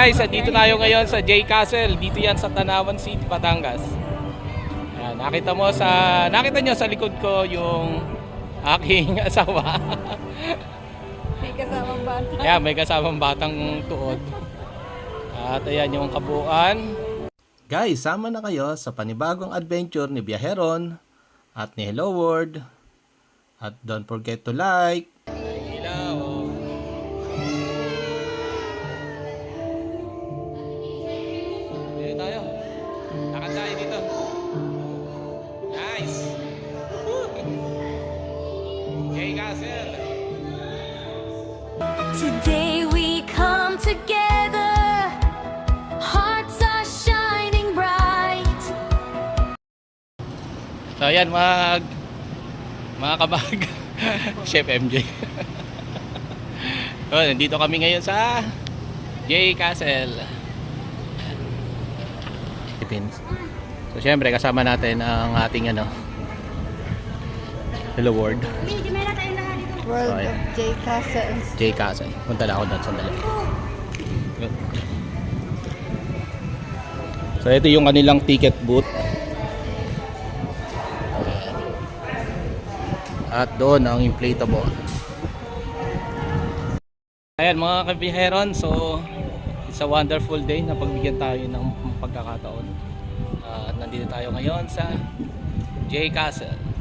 guys, dito tayo ngayon sa J Castle. Dito yan sa Tanawan City, Batangas. Ayan, nakita nyo sa likod ko yung aking asawa. May kasamang bata. Ayan, may kasamang batang tuod. At ayan yung kabuuan. Guys, sama na kayo sa panibagong adventure ni Biyaheron at ni Hello World. At don't forget to like. Today we come together, hearts are shining bright. So ayan mga kabag, Chef MJ. So, nandito kami ngayon sa J Castle. So syempre kasama natin ang ating Hello World. World Oh, yeah. of J Castle. J Castle. Punta na ako doon sandali. So ito yung kanilang ticket booth. At doon ang inflatable. Ayan mga kabiheron, so it's a wonderful day na pagbigyan tayo ng pagkakataon. At nandito tayo ngayon sa J Castle.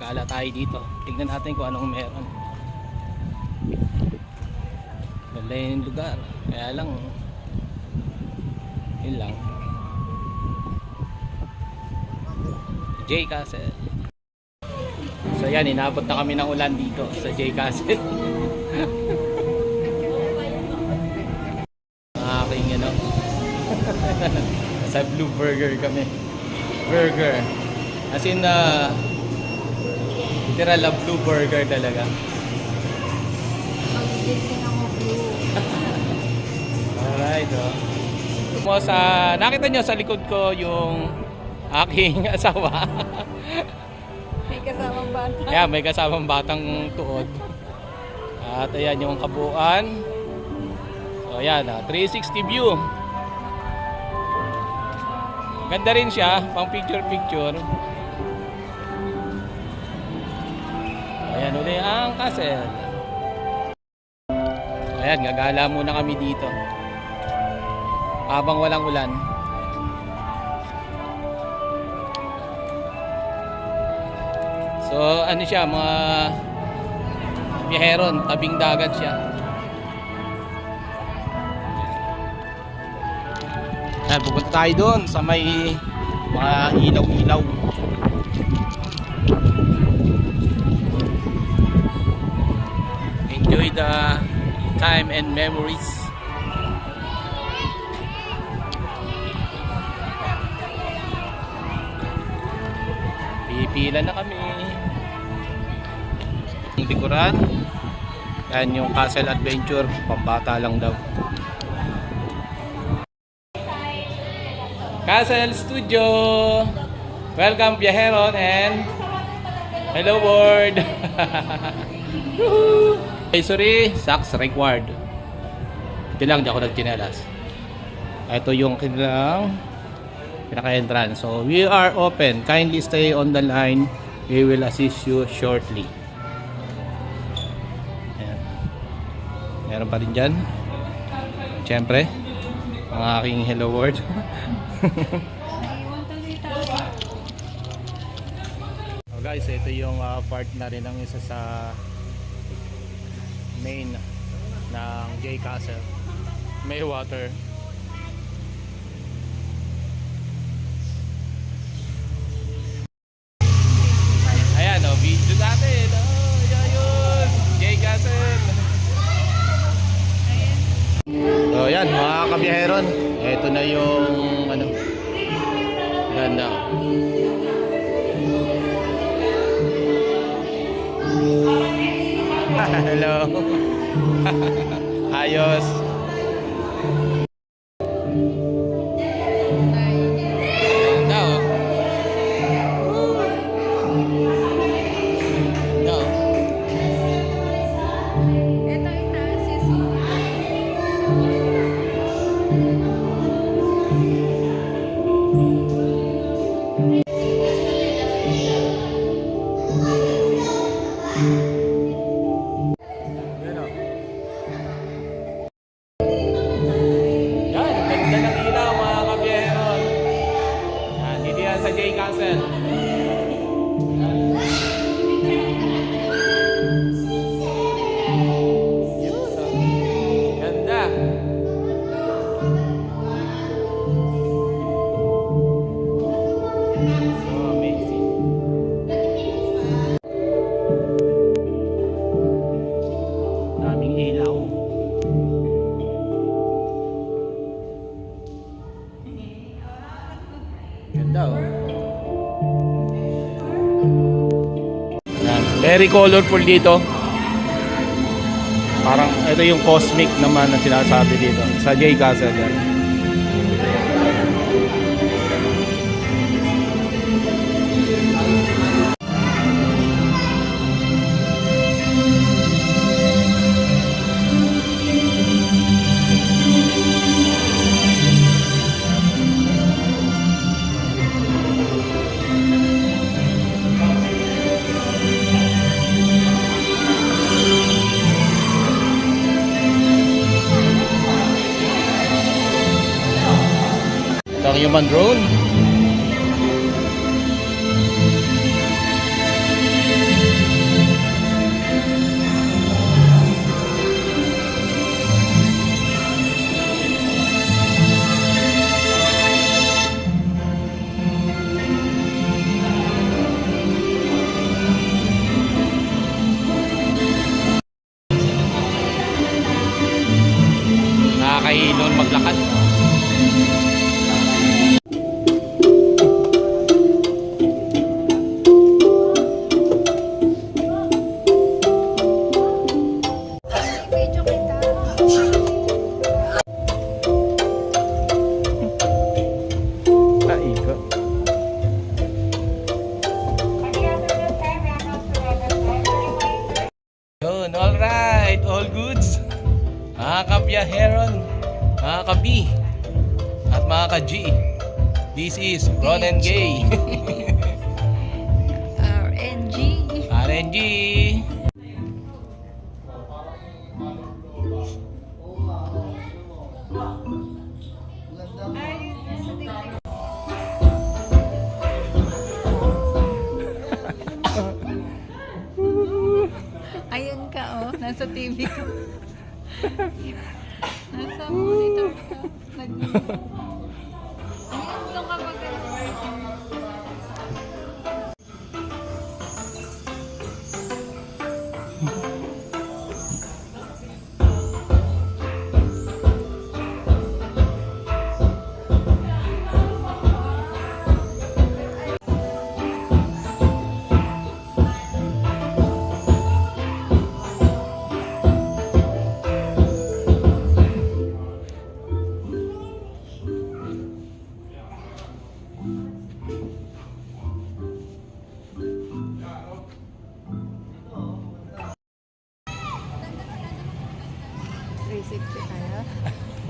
Gala tayo dito. Tignan natin kung anong meron. Ganda yung lugar. Kaya lang yun lang. J Castle. So yan, inabot na kami ng ulan dito sa J Castle. Aking sa Blue Burger kami. Burger. As in literal na Blue Burger talaga. Alright, nakita nyo sa likod ko yung aking asawa. May kasamang bata. Ayan, may kasamang batang tuod. At ayan yung kabuuan. So ayan, 360 view. Ganda rin siya, pang picture. Ayan ulit ang castle. Ayan, gagala muna kami dito habang walang ulan. So ano siya, mga biyaheron, tabing dagat siya. Ayan, pupunta tayo doon sa may mga ilaw-ilaw. Enjoy the time and memories. Pipila na kami. Ang likuran, yan yung Castle Adventure, pambata lang daw. Castle Studio. Welcome Biyaheron and Hello World. Hey, sorry, socks required. Ito lang, di ako nagchinelas. Ito yung kanilang pinaka-entrance. So, we are open. Kindly stay on the line. We will assist you shortly. Ayan. Meron pa rin dyan. Siyempre, ang aking Hello World. So guys, ito yung part na rin ng isa sa main ng J Castle. May water. Ayan o, video natin. Yun, J Castle. So yan mga kabiyaheron, ito na yung ganda. Hello. Ayos. Ganda Castle. Ganda. So amazing. Daming ilaw. Ganda oh. Yan. Very colorful dito. Parang ito yung cosmic naman na sinasabi dito sa J Castle. Yan. Ito ang human drone. Nakakahilon maglakad. Video kita. Naika. Yun, alright, all goods. Mga kabiyaheron, mga kabi, at mga ka-G. This is Ron and Gay. RNG. RNG. Ayun ka oh, nasa TV ko. Nasa monitor ka. Ayun, doon ka mag-version.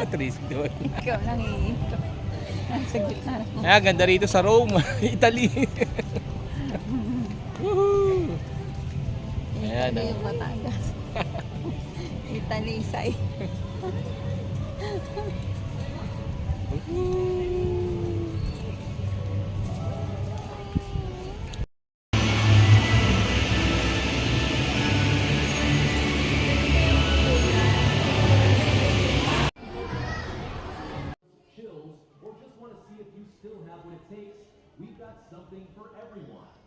Kaya 360 doon. ikaw lang iikot. Nasa gitna. Ah, ganda rito sa Rome, Italy. Woohoo! Ayan, Italy yung Batangas. Italy Isay. Chills, or just want to see if you still have what it takes, we've got something for everyone.